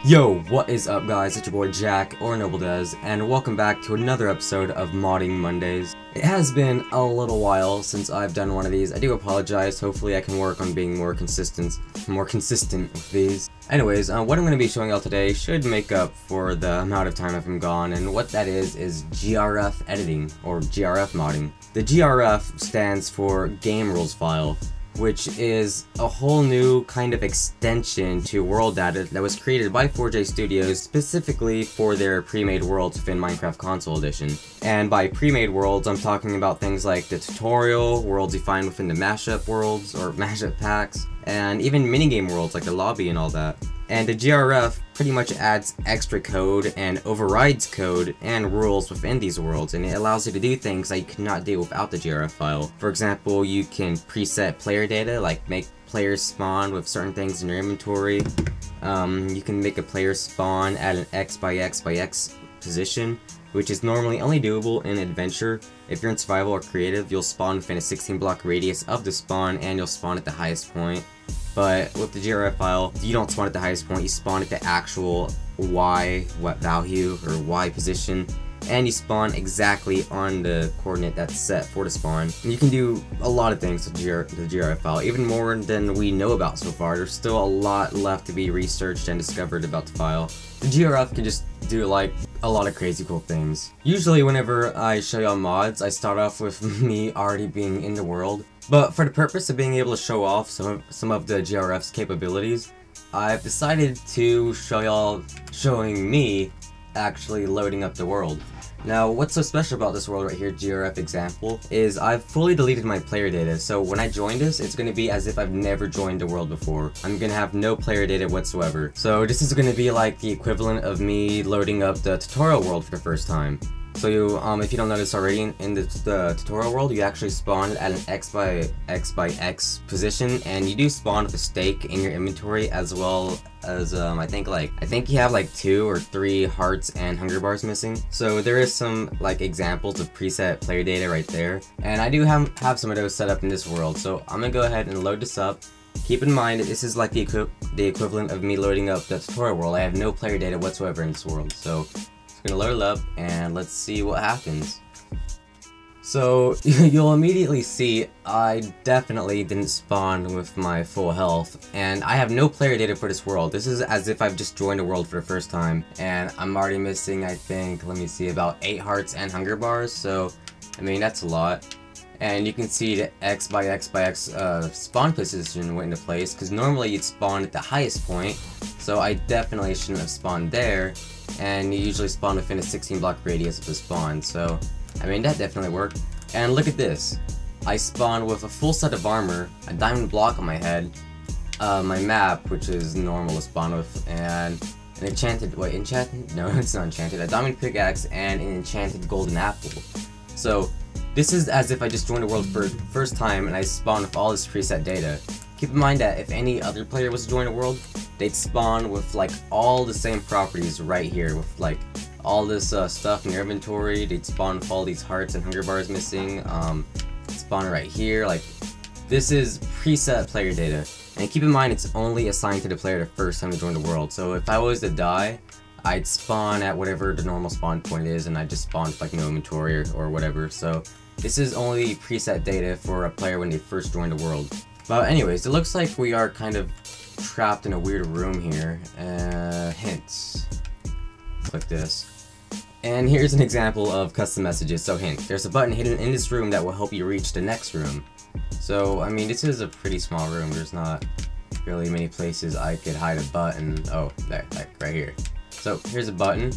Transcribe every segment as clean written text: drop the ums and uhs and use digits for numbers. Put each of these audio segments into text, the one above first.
Yo, what is up guys, it's your boy Jack, or Nobledez, and welcome back to another episode of Modding Mondays. It has been a little while since I've done one of these. I do apologize, hopefully I can work on being more consistent with these. Anyways, what I'm going to be showing y'all today should make up for the amount of time I've been gone, and what that is GRF editing, or GRF modding. The GRF stands for Game Rules File, which is a whole new kind of extension to world data that was created by 4J Studios specifically for their pre-made worlds within Minecraft Console Edition. And by pre-made worlds, I'm talking about things like the tutorial, worlds you find within the mashup worlds, or mashup packs, and even minigame worlds like the lobby and all that. And the GRF pretty much adds extra code and overrides code and rules within these worlds, and it allows you to do things that you could not do without the GRF file. For example, you can preset player data, like make players spawn with certain things in your inventory. You can make a player spawn at an X by X by X position, which is normally only doable in adventure. If you're in survival or creative, you'll spawn within a 16 block radius of the spawn, and you'll spawn at the highest point. But with the GRF file, you don't spawn at the highest point, you spawn at the actual Y value, or Y position, and you spawn exactly on the coordinate that's set for the spawn. And you can do a lot of things with the GRF file, even more than we know about so far. There's still a lot left to be researched and discovered about the file. The GRF can just do like a lot of crazy cool things. Usually whenever I show y'all mods, I start off with me already being in the world. But for the purpose of being able to show off some of the GRF's capabilities, I've decided to show y'all showing me actually loading up the world. Now, what's so special about this world right here, GRF example, is I've fully deleted my player data, so when I join this, it's going to be as if I've never joined the world before. I'm going to have no player data whatsoever. So this is going to be like the equivalent of me loading up the tutorial world for the first time. So you, if you don't know this already, in the tutorial world, you actually spawn at an X by X position, and you do spawn with a stake in your inventory, as well as I think you have like 2 or 3 hearts and hunger bars missing. So there is some like examples of preset player data right there, and I do have some of those set up in this world. So I'm gonna go ahead and load this up. Keep in mind that this is like the equivalent of me loading up the tutorial world. I have no player data whatsoever in this world, so gonna load it up and let's see what happens. So you'll immediately see I definitely didn't spawn with my full health, and I have no player data for this world. This is as if I've just joined the world for the first time, and I'm already missing, I think, let me see, about 8 hearts and hunger bars, so I mean that's a lot. And you can see the X by X by X spawn position went into place, because normally you'd spawn at the highest point, so I definitely shouldn't have spawned there. And you usually spawn within a 16 block radius of the spawn, so I mean that definitely worked. And look at this, I spawned with a full set of armor, a diamond block on my head, my map, which is normal to spawn with, and an enchanted, no, it's not enchanted, a diamond pickaxe and an enchanted golden apple. So this is as if I just joined the world for the first time and I spawned with all this preset data. Keep in mind that if any other player was to join the world, they'd spawn with like all the same properties right here, with like all this stuff in your inventory. They'd spawn with all these hearts and hunger bars missing, spawn right here. Like, this is preset player data, and keep in mind it's only assigned to the player the first time they join the world. So if I was to die, I'd spawn at whatever the normal spawn point is, and I just spawn with like no inventory or whatever. So this is only preset data for a player when they first join the world. But anyways, it looks like we are kind of trapped in a weird room here. Hints. Click this. And here's an example of custom messages. So hint, there's a button hidden in this room that will help you reach the next room. So, I mean, this is a pretty small room. There's not really many places I could hide a button. Oh, there, like right here. So here's a button.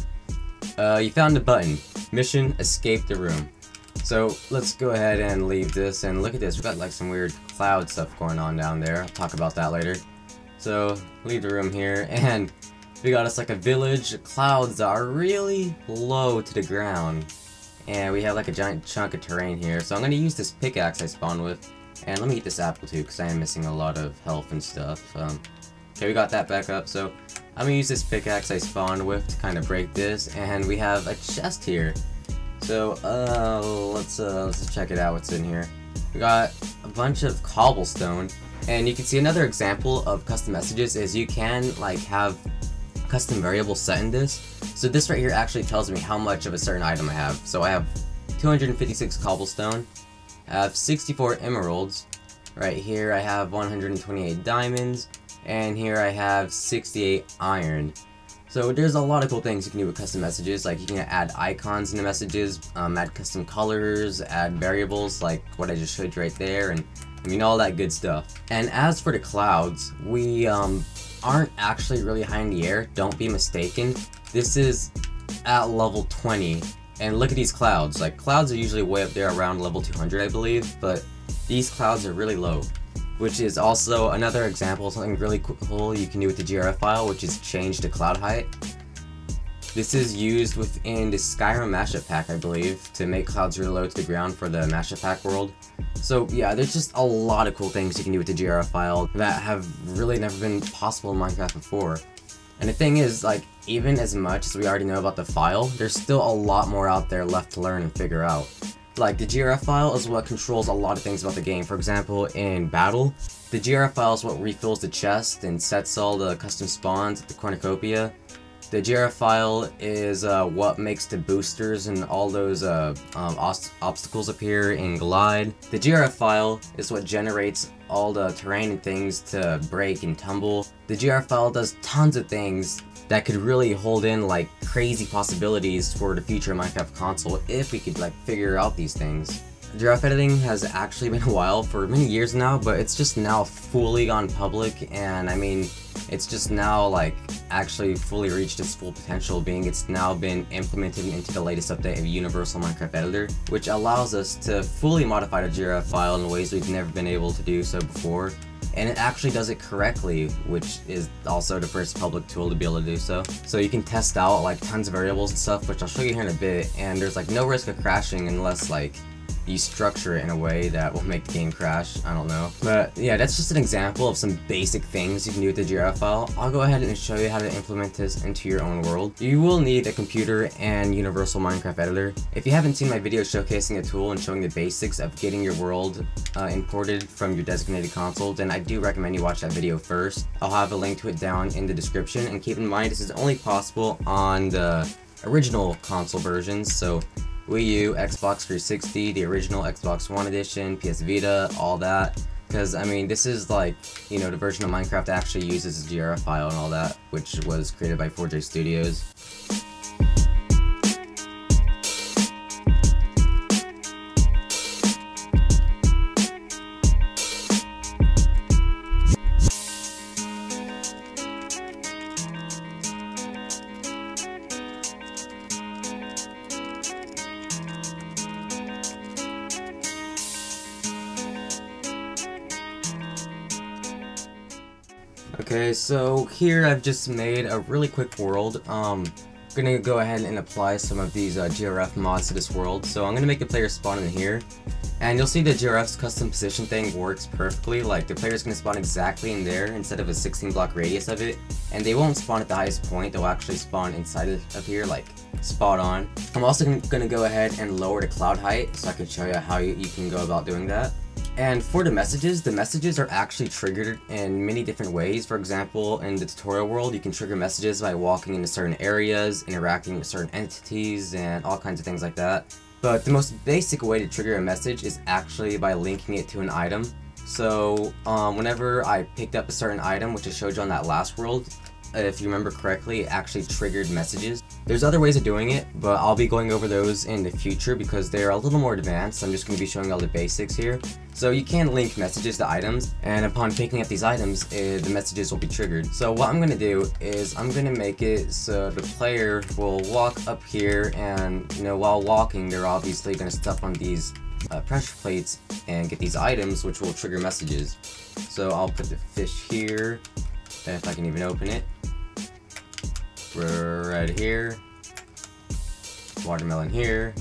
You found the button. Mission, escape the room. So let's go ahead and leave this, and look at this, we've got like some weird cloud stuff going on down there. I'll talk about that later. So leave the room here, and we got us like a village, clouds that are really low to the ground, and we have like a giant chunk of terrain here. So I'm going to use this pickaxe I spawned with, and let me eat this apple too, because I am missing a lot of health and stuff. Okay, we got that back up, so I'm going to use this pickaxe I spawned with to kind of break this, and we have a chest here. So, let's check it out, what's in here. We got a bunch of cobblestone, and you can see another example of custom messages is you can, like, have custom variable set in this. So this right here actually tells me how much of a certain item I have. So I have 256 cobblestone, I have 64 emeralds, right here I have 128 diamonds, and here I have 68 iron. So there's a lot of cool things you can do with custom messages, like you can add icons in the messages, add custom colors, add variables like what I just showed you right there, and I mean all that good stuff. And as for the clouds, we aren't actually really high in the air, don't be mistaken. This is at level 20, and look at these clouds. Like, clouds are usually way up there around level 200 I believe, but these clouds are really low. Which is also another example of something really cool you can do with the GRF file, which is change the cloud height. This is used within the Skyrim mashup pack, I believe, to make clouds really low to the ground for the mashup pack world. So yeah, there's just a lot of cool things you can do with the GRF file that have really never been possible in Minecraft before. And the thing is, like, even as much as we already know about the file, there's still a lot more out there left to learn and figure out. Like, the GRF file is what controls a lot of things about the game. For example, in battle, the GRF file is what refills the chest and sets all the custom spawns at the cornucopia. The GRF file is what makes the boosters and all those obstacles appear in Glide. The GRF file is what generates all the terrain and things to break and tumble. The GRF file does tons of things that could really hold in like crazy possibilities for the future Minecraft console if we could like figure out these things. GRF editing has actually been a while, for many years now, but it's just now fully gone public, and I mean, it's just now like actually fully reached its full potential, being it's now been implemented into the latest update of Universal Minecraft Editor, which allows us to fully modify the GRF file in ways we've never been able to do so before. And it actually does it correctly, which is also the first public tool to be able to do so. So you can test out like tons of variables and stuff, which I'll show you here in a bit, and there's like no risk of crashing unless like you structure it in a way that will make the game crash. I don't know. But yeah, that's just an example of some basic things you can do with the GRF file. I'll go ahead and show you how to implement this into your own world. You will need a computer and Universal Minecraft Editor. If you haven't seen my video showcasing a tool and showing the basics of getting your world imported from your designated console, then I do recommend you watch that video first. I'll have a link to it down in the description, and keep in mind this is only possible on the original console versions, so Wii U, Xbox 360, the original Xbox One edition, PS Vita, all that. Because, I mean, this is like, you know, the version of Minecraft that actually uses a GRF file and all that, which was created by 4J Studios. Okay, so here I've just made a really quick world. I'm gonna go ahead and apply some of these GRF mods to this world. So I'm gonna make the player spawn in here, and you'll see the GRF's custom position thing works perfectly. Like, the player's gonna spawn exactly in there instead of a 16 block radius of it, and they won't spawn at the highest point. They'll actually spawn inside of here, like spot on. I'm also gonna go ahead and lower the cloud height so I can show you how you can go about doing that. And for the messages are actually triggered in many different ways. For example, in the tutorial world, you can trigger messages by walking into certain areas, interacting with certain entities, and all kinds of things like that. But the most basic way to trigger a message is actually by linking it to an item. So whenever I picked up a certain item, which I showed you on that last world, if you remember correctly, it actually triggered messages. There's other ways of doing it, but I'll be going over those in the future because they're a little more advanced. I'm just going to be showing all the basics here. So you can link messages to items, and upon picking up these items, the messages will be triggered. So what I'm going to do is I'm going to make it so the player will walk up here, and you know, while walking, they're obviously going to step on these pressure plates and get these items, which will trigger messages. So I'll put the fish here, if I can even open it. Right here, watermelon here,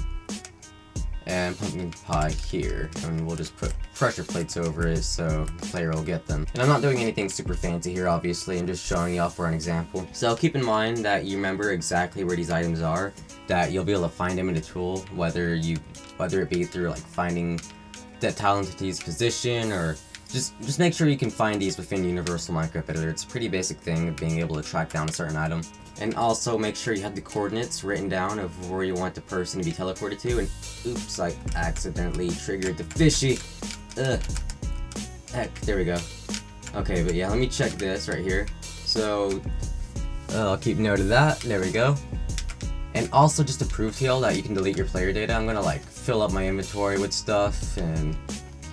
and pumpkin pie here, and we'll just put pressure plates over it so the player will get them. And I'm not doing anything super fancy here, obviously. I'm just showing you all for an example. So keep in mind that you remember exactly where these items are, that you'll be able to find them in the tool, whether it be through like finding that tile entity's position, or Just make sure you can find these within Universal Minecraft Editor. It's a pretty basic thing of being able to track down a certain item. And also make sure you have the coordinates written down of where you want the person to be teleported to. And oops, I accidentally triggered the fishy. Ugh. Heck, there we go. Okay, but yeah, let me check this right here. So, I'll keep note of that. There we go. And also, just to prove to y'all that you can delete your player data, I'm gonna like fill up my inventory with stuff, and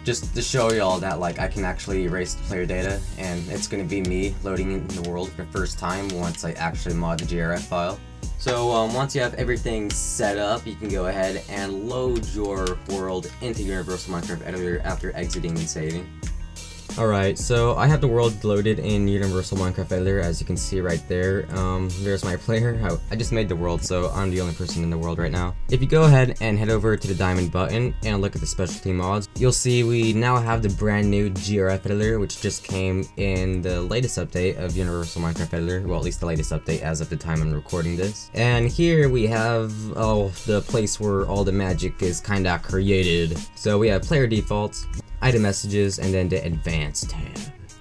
just to show y'all that like I can actually erase the player data, and it's gonna be me loading in the world for the first time once I actually mod the GRF file. So once you have everything set up, you can go ahead and load your world into Universal Minecraft Editor after exiting and saving. Alright, so I have the world loaded in Universal Minecraft Editor, as you can see right there. There's my player. I just made the world, so I'm the only person in the world right now. If you go ahead and head over to the diamond button and look at the specialty mods, you'll see we now have the brand new GRF Editor, which just came in the latest update of Universal Minecraft Editor. Well, at least the latest update as of the time I'm recording this. And here we have, the place where all the magic is kinda created. So we have player defaults, item messages, and then the advanced tab.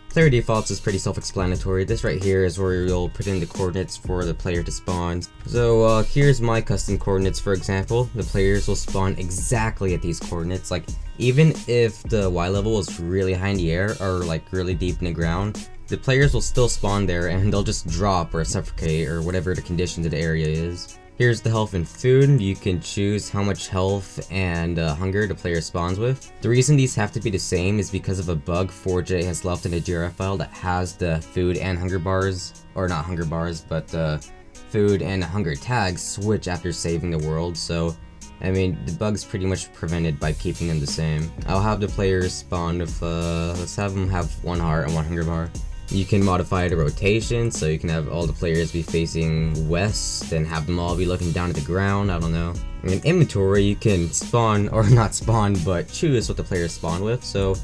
Player defaults is pretty self-explanatory. This right here is where you'll put in the coordinates for the player to spawn. So here's my custom coordinates, for example. The players will spawn exactly at these coordinates. Like, even if the Y level is really high in the air or like really deep in the ground, the players will still spawn there and they'll just drop or suffocate or whatever the conditions of the area is. Here's the health and food. You can choose how much health and hunger the player spawns with. The reason these have to be the same is because of a bug 4J has left in the GRF file that has the food and hunger bars, or not hunger bars, but food and hunger tags switch after saving the world. So, I mean, the bug's pretty much prevented by keeping them the same. I'll have the players spawn with, let's have them have 1 heart and 1 hunger bar. You can modify the rotation, so you can have all the players be facing west and have them all be looking down at the ground. I don't know. In inventory, you can spawn, or not spawn, but choose what the players spawn with. So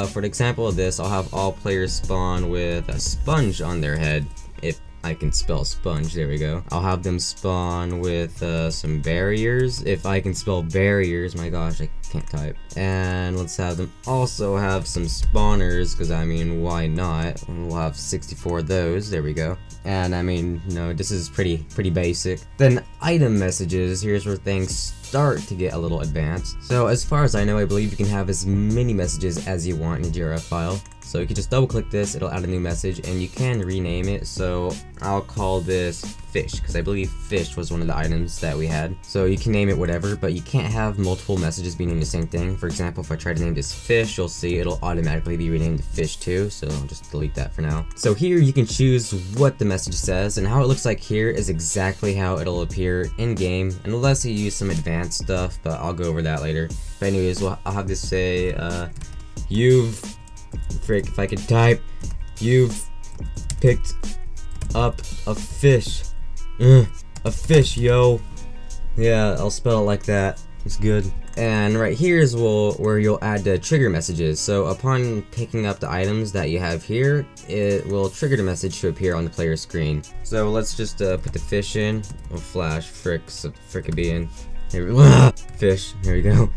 for the example of this, I'll have all players spawn with a sponge on their head. If I can spell sponge, there we go. I'll have them spawn with some barriers. If I can spell barriers, my gosh, I can't type. And let's have them also have some spawners, because I mean, why not? We'll have 64 of those, there we go. And I mean, no, this is pretty basic. Then item messages, here's where things start to get a little advanced. So as far as I know, I believe you can have as many messages as you want in a GRF file. So you can just double click this, it'll add a new message, and you can rename it. So I'll call this fish, because I believe fish was one of the items that we had. So you can name it whatever, but you can't have multiple messages being named the same thing. For example, if I try to name this fish, you'll see it'll automatically be renamed to fish too, so I'll just delete that for now. So here you can choose what the message says, and how it looks like here is exactly how it'll appear in game, unless you use some advanced stuff, but I'll go over that later. But anyways, well, I'll have this say, if I could type, you've picked up a fish. A fish, yo. Yeah, I'll spell it like that. It's good. And right here is where you'll add the trigger messages. So upon picking up the items that you have here, it will trigger the message to appear on the player screen. So let's just put the fish in. Oh, flash, frickabean. Here we fish, here we go.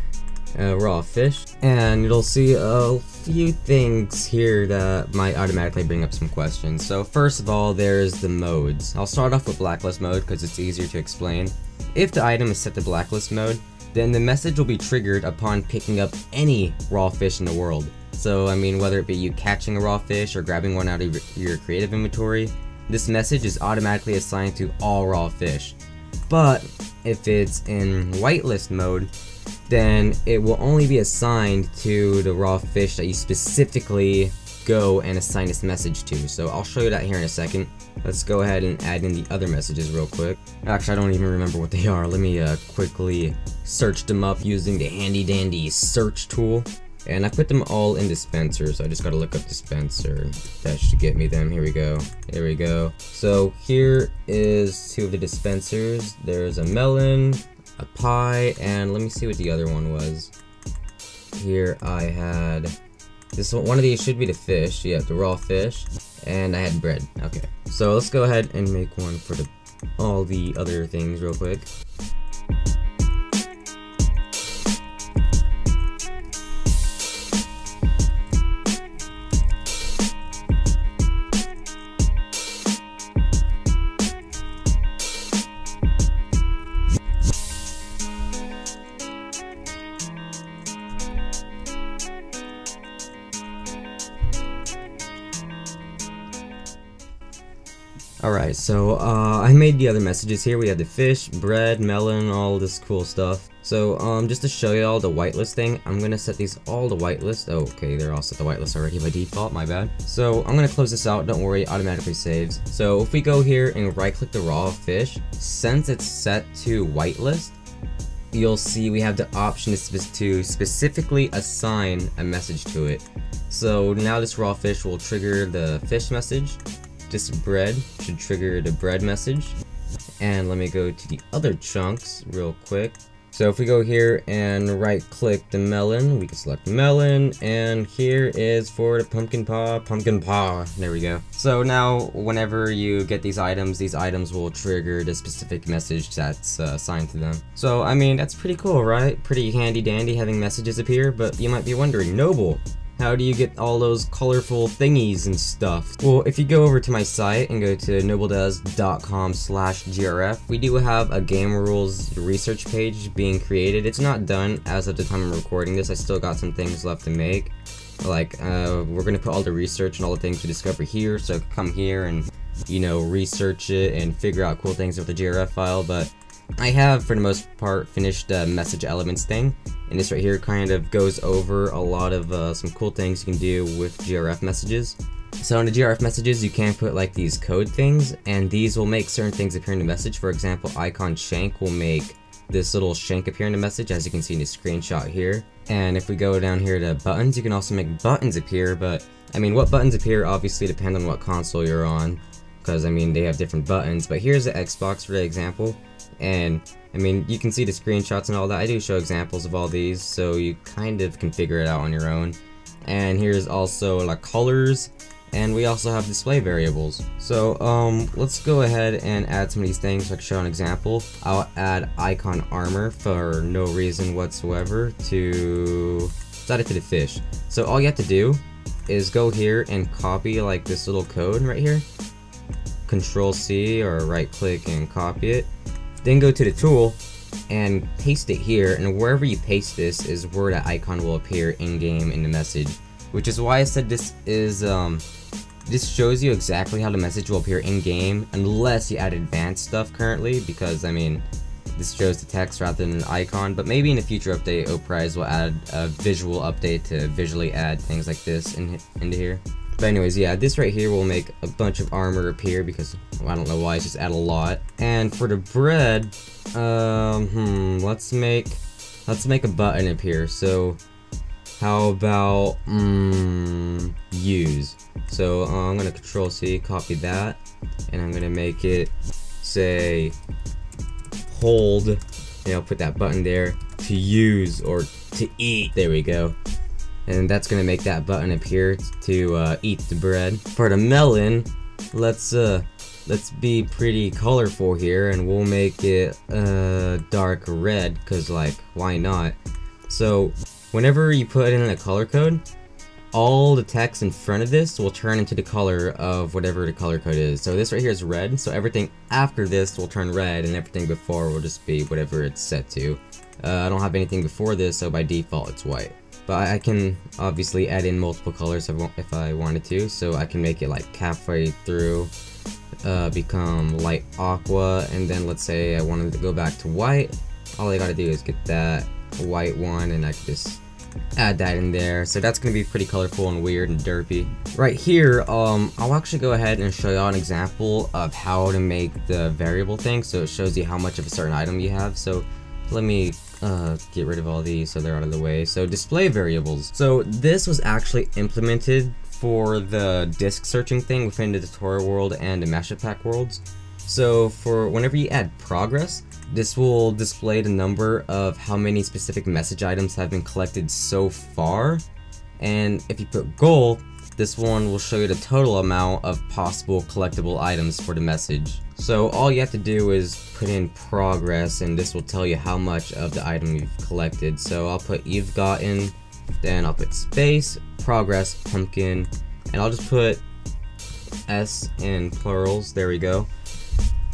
Raw fish, and you'll see a few things here that might automatically bring up some questions. So first of all, there's the modes. I'll start off with blacklist mode because it's easier to explain. If the item is set to blacklist mode, then the message will be triggered upon picking up any raw fish in the world. So I mean, whether it be you catching a raw fish or grabbing one out of your creative inventory, this message is automatically assigned to all raw fish. But if it's in whitelist mode, then it will only be assigned to the raw fish that you specifically go and assign this message to. So I'll show you that here in a second. Let's go ahead and add in the other messages real quick. Actually, I don't even remember what they are. Let me quickly search them up using the handy dandy search tool. And I put them all in dispenser, so I just gotta look up dispenser. That should get me them. Here we go. There we go. So here is 2 of the dispensers. There's a melon, a pie, and let me see what the other one was. Here I had this one of these should be the fish. Yeah, the raw fish, and I had bread. Okay, so let's go ahead and make one for all the other things real quick. Alright, so I made the other messages here. We have the fish, bread, melon, all this cool stuff. So just to show you all the whitelist thing, I'm gonna set these all to whitelist. Oh, okay, they're all set to whitelist already by default, my bad. So I'm gonna close this out, don't worry, it automatically saves. So if we go here and right click the raw fish, since it's set to whitelist, you'll see we have the option to specifically assign a message to it. So now this raw fish will trigger the fish message. This bread should trigger the bread message. And let me go to the other chunks real quick. So if we go here and right click the melon, we can select melon, and here is for the pumpkin paw, there we go. So now whenever you get these items will trigger the specific message that's assigned to them. So I mean, that's pretty cool, right? Pretty handy dandy having messages appear, but you might be wondering, Noble, how do you get all those colorful thingies and stuff? Well, if you go over to my site and go to nobledez.com/GRF, we do have a game rules research page being created. It's not done as of the time I'm recording this. I still got some things left to make. Like, we're gonna put all the research and all the things we discover here, so come here and, you know, research it and figure out cool things with the GRF file, but I have, for the most part, finished the message elements thing, and this right here kind of goes over a lot of some cool things you can do with GRF messages. So in the GRF messages, you can put like these code things, and these will make certain things appear in the message. For example, icon shank will make this little shank appear in the message, as you can see in the screenshot here. And if we go down here to buttons, you can also make buttons appear, but I mean, what buttons appear obviously depend on what console you're on, because I mean, they have different buttons. But here's the Xbox for the example. And I mean, you can see the screenshots and all that. I do show examples of all these, so you kind of can figure it out on your own. And here's also like colors, and we also have display variables. So let's go ahead and add some of these things. So I can show an example. I'll add icon armor for no reason whatsoever to add it to the fish. So all you have to do is go here and copy like this little code right here. Control C or right click and copy it. Then go to the tool and paste it here, and wherever you paste this is where that icon will appear in-game in the message. Which is why I said this is, this shows you exactly how the message will appear in-game, unless you add advanced stuff currently, because I mean, this shows the text rather than an icon, but maybe in a future update, Oprise will add a visual update to visually add things like this into here. But anyways, yeah, this right here will make a bunch of armor appear because, well, I don't know why, it's just add a lot. And for the bread, let's make a button appear. So how about use? So I'm gonna Control C, copy that, and I'm gonna make it say hold, and I'll put that button there, to use or to eat. There we go. And that's gonna make that button appear to eat the bread. For the melon, let's be pretty colorful here, and we'll make it dark red, cause like, why not? So whenever you put in a color code, all the text in front of this will turn into the color of whatever the color code is. So this right here is red, so everything after this will turn red, and everything before will just be whatever it's set to. I don't have anything before this, so by default it's white. But I can obviously add in multiple colors if I wanted to, so I can make it like halfway through become light aqua, and then let's say I wanted to go back to white. All I gotta do is get that white one, and I can just add that in there. So that's gonna be pretty colorful and weird and derpy. Right here, I'll actually go ahead and show y'all an example of how to make the variable thing, so it shows you how much of a certain item you have. So let me get rid of all these so they're out of the way. So display variables. So this was actually implemented for the disk searching thing within the tutorial world and the mashup pack worlds. So for whenever you add progress, this will display the number of how many specific message items have been collected so far. And if you put goal, this one will show you the total amount of possible collectible items for the message. So all you have to do is put in progress, and this will tell you how much of the item you've collected. So I'll put you've gotten, then I'll put space, progress, pumpkin, and I'll just put S in plurals, there we go.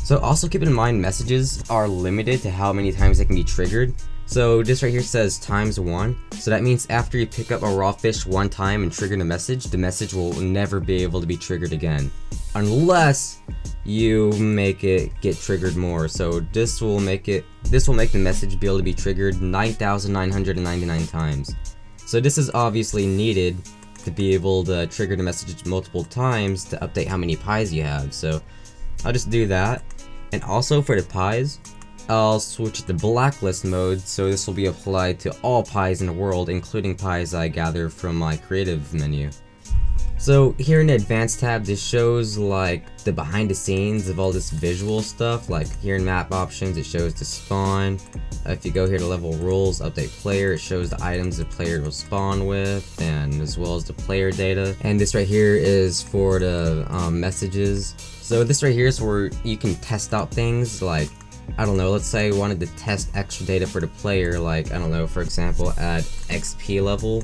So also keep in mind, messages are limited to how many times they can be triggered. So this right here says ×1, so that means after you pick up a raw fish one time and trigger the message will never be able to be triggered again. unless you make it get triggered more. So this will make the message be able to be triggered 9,999 times. So this is obviously needed to be able to trigger the message multiple times to update how many pies you have. So I'll just do that. And also for the pies, I'll switch to blacklist mode, so this will be applied to all pies in the world, including pies I gather from my creative menu. So here in the advanced tab, this shows like the behind the scenes of all this visual stuff. Like here in map options, it shows the spawn. If you go here to level rules, update player, it shows the items the player will spawn with, and as well as the player data. And this right here is for the messages. So this right here is where you can test out things like, I don't know, let's say I wanted to test extra data for the player, like, I don't know, for example, add XP level.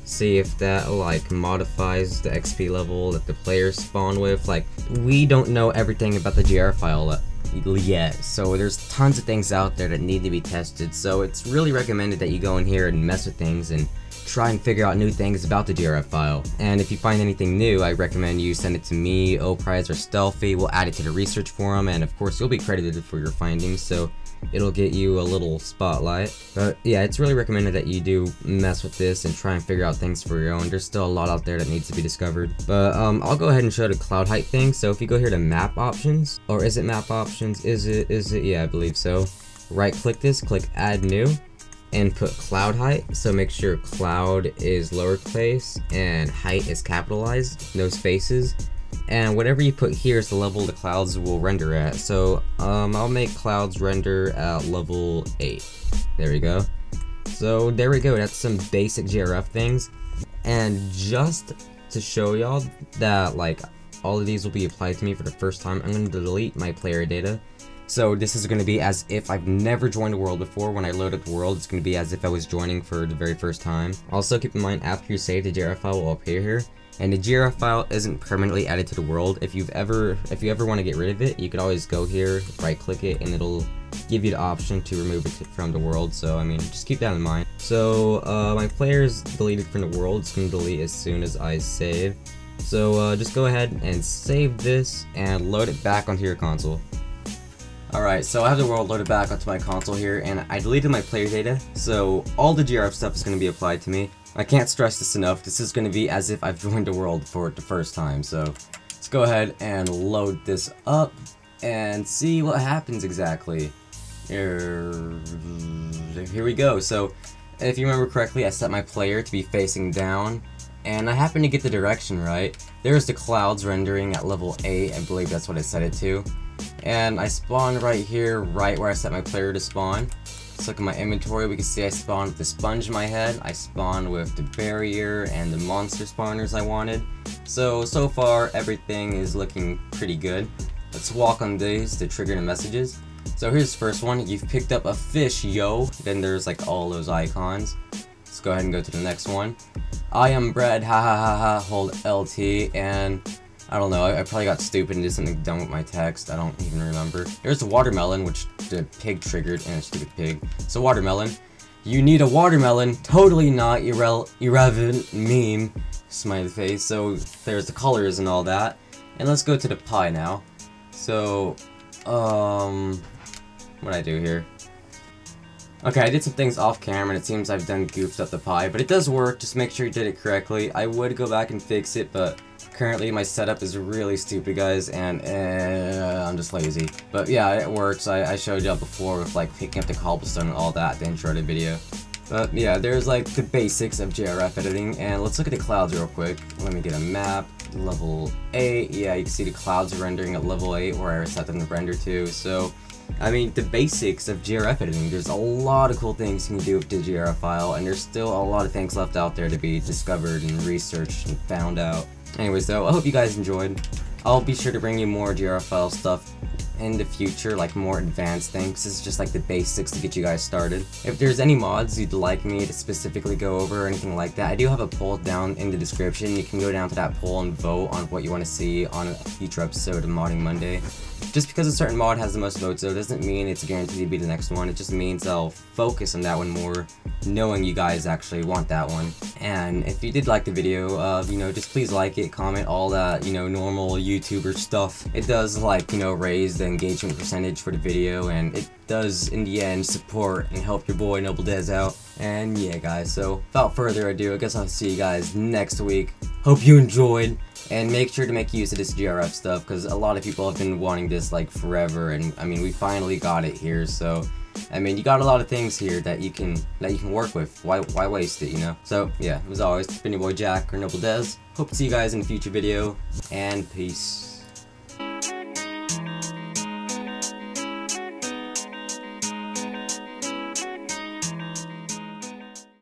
See if that like modifies the XP level that the players spawn with. Like, we don't know everything about the GRF file yet, so there's tons of things out there that need to be tested. So it's really recommended that you go in here and mess with things and try and figure out new things about the GRF file. And if you find anything new, I recommend you send it to me, Oprise, or Stealthy. We'll add it to the research forum, and of course you'll be credited for your findings, so it'll get you a little spotlight. But yeah, it's really recommended that you do mess with this and try and figure out things for your own. There's still a lot out there that needs to be discovered. But I'll go ahead and show the cloud height thing. So if you go here to map options, or is it map options? Is it? Yeah, I believe so. Right click this, click add new, and put cloud height. So make sure cloud is lowercase and height is capitalized, no spaces. And whatever you put here is the level the clouds will render at. So I'll make clouds render at level 8. There we go. So there we go, that's some basic GRF things. And just to show y'all that like all of these will be applied to me for the first time, I'm going to delete my player data. So this is going to be as if I've never joined a world before. When I load up the world, it's going to be as if I was joining for the very first time. Also keep in mind, after you save, the GRF file will appear here. And the GRF file isn't permanently added to the world. If you ever want to get rid of it, you could always go here, right click it, and it'll give you the option to remove it from the world. So I mean, just keep that in mind. So my player is deleted from the world. It's going to delete as soon as I save. So just go ahead and save this and load it back onto your console. Alright, so I have the world loaded back onto my console here, and I deleted my player data, so all the GRF stuff is going to be applied to me. I can't stress this enough, this is going to be as if I've joined the world for the first time, so let's go ahead and load this up and see what happens exactly. Here we go. So if you remember correctly, I set my player to be facing down, and I happen to get the direction right. There's the clouds rendering at level 8, I believe that's what I set it to. And I spawn right here, right where I set my player to spawn. Let's look at my inventory. We can see I spawned with the sponge in my head. I spawned with the barrier and the monster spawners I wanted. So far everything is looking pretty good. Let's walk on these to trigger the messages. So here's the first one. You've picked up a fish, yo. Then there's like all those icons. Let's go ahead and go to the next one. I am bread, ha ha ha ha, hold LT, and I don't know, I probably got stupid and did something dumb with my text, I don't even remember. There's the watermelon, which the pig triggered, and a stupid pig. So watermelon. You need a watermelon, totally not irrelevant meme, smiley face. So there's the colors and all that. And let's go to the pie now. So, what'd I do here? Okay, I did some things off camera and it seems I've done goofed up the pie, but it does work, just make sure you did it correctly. I would go back and fix it, but currently my setup is really stupid, guys, and I'm just lazy. But yeah, it works. I showed y'all before with like picking up the cobblestone and all that at the intro of the video. But yeah, there's like the basics of GRF editing, and let's look at the clouds real quick. Let me get a map. Level 8, yeah, you can see the clouds rendering at level 8 where I set them to render to. So I mean, the basics of GRF editing, there's a lot of cool things you can do with the GRF file, and there's still a lot of things left out there to be discovered and researched and found out. Anyways though, I hope you guys enjoyed. I'll be sure to bring you more GRF file stuff in the future, like more advanced things. This is just like the basics to get you guys started. If there's any mods you'd like me to specifically go over or anything like that, I do have a poll down in the description. You can go down to that poll and vote on what you want to see on a future episode of Modding Monday. Just because a certain mod has the most votes though doesn't mean it's guaranteed to be the next one. It just means I'll focus on that one more, knowing you guys actually want that one. And if you did like the video, you know, just please like it, comment, all that, you know, normal YouTuber stuff. It does, like, you know, raise the engagement percentage for the video, and it does in the end support and help your boy Nobledez out. And yeah guys, so without further ado, I guess I'll see you guys next week. Hope you enjoyed, and make sure to make use of this GRF stuff, because a lot of people have been wanting this like forever, and I mean we finally got it here. So I mean, you got a lot of things here that you can work with. Why waste it, you know? So yeah, as always, it's been your boy Jack or Nobledez. Hope to see you guys in a future video, and peace.